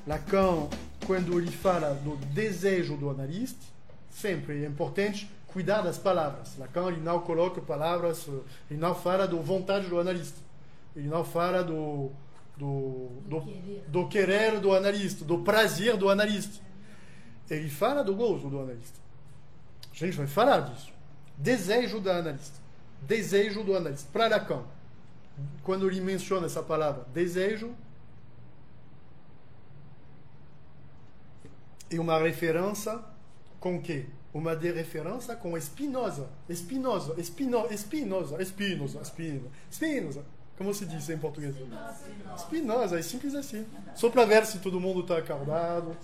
Lacan, quando ele fala do desejo do analista, sempre é importante cuidar das palavras. Lacan, ele não coloca palavras, ele não fala da vontade do analista. Ele não fala do querer do analista, do prazer do analista. Ele fala do gozo do analista. A gente vai falar disso. Desejo do analista. Desejo do analista. Para Lacan, quando ele menciona essa palavra, desejo, é uma referência com quê? Uma referência com Spinoza. Spinoza. Como se diz em português? Spinoza, é simples assim. Só para ver se todo mundo está acordado.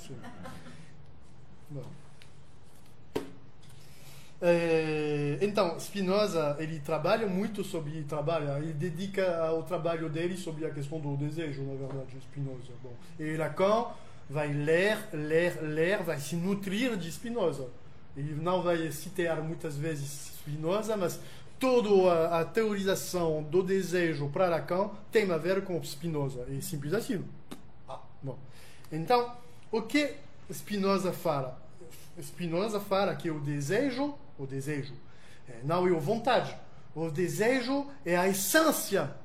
Bom. Então, Spinoza, ele trabalha muito sobre... ele dedica ao trabalho dele sobre a questão do desejo, na verdade, Spinoza. Bom. E Lacan vai ler, vai se nutrir de Spinoza. Ele não vai citar muitas vezes Spinoza, mas toda a teorização do desejo para Lacan tem a ver com Spinoza. É simples assim. Bom. Então, o que Spinoza fala? Spinoza fala que o desejo não é a vontade. O desejo é a essência.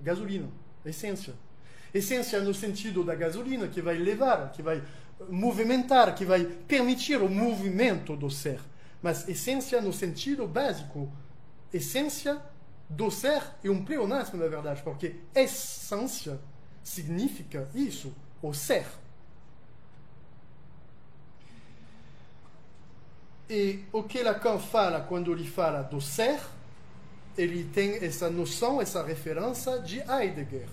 Gasolina. Essência no sentido da gasolina, que vai levar, que vai movimentar, que vai permitir o movimento do ser. Mas essência no sentido básico. Essência do ser é um pleonasmo, na verdade, porque essência significa isso, o ser. E o que Lacan fala quando ele fala do ser, ele tem essa noção, essa referência de Heidegger.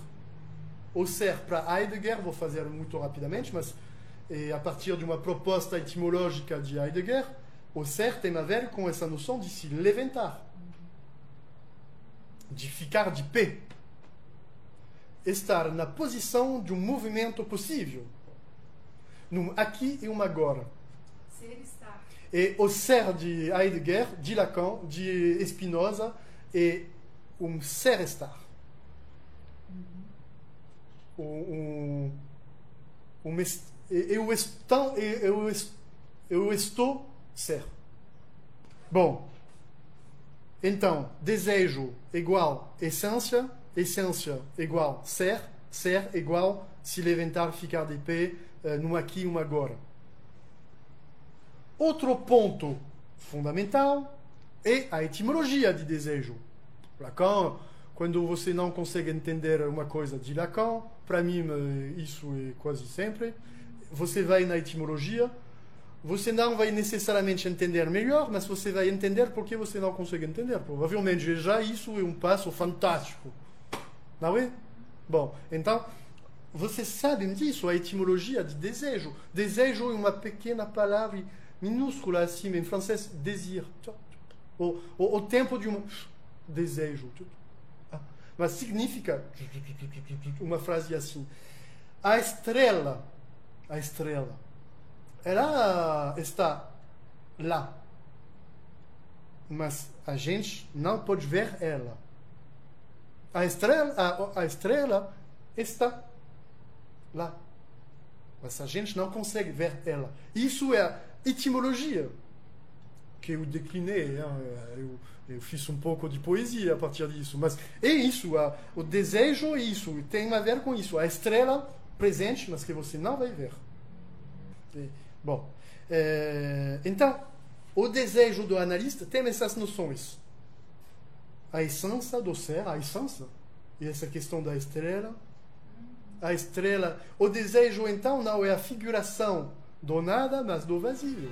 O ser para Heidegger, vou fazer muito rapidamente, mas a partir de uma proposta etimológica de Heidegger, o ser tem a ver com essa noção de se levantar, de ficar de pé, estar na posição de um movimento possível, num aqui e um agora. Ser estar. E o ser de Heidegger, de Lacan, de Spinoza, é um ser-estar. Eu estou ser. Bom, então, desejo igual essência, essência igual ser, ser igual se levantar, ficar de pé, num aqui e um agora. Outro ponto fundamental é a etimologia de desejo. Lacan, quando você não consegue entender uma coisa de Lacan, para mim isso é quase sempre, você vai na etimologia, você não vai necessariamente entender melhor, mas você vai entender porque você não consegue entender. Provavelmente já isso é um passo fantástico. Não é? Bom, então, vocês sabem disso, a etimologia de desejo. Desejo é uma pequena palavra minúscula assim, em francês, désir. O tempo de um desejo. Mas significa uma frase assim. A estrela, ela está lá, mas a gente não pode ver ela. A estrela está lá, mas a gente não consegue ver ela. Isso é a etimologia que eu declinei. Eu fiz um pouco de poesia a partir disso, mas é isso, o desejo é isso, tem a ver com isso. A estrela presente, mas que você não vai ver. Bom, então, o desejo do analista tem essas noções. A essência do ser, a essência, e essa questão da estrela. A estrela, o desejo, então, não é a figuração do nada, mas do vazio.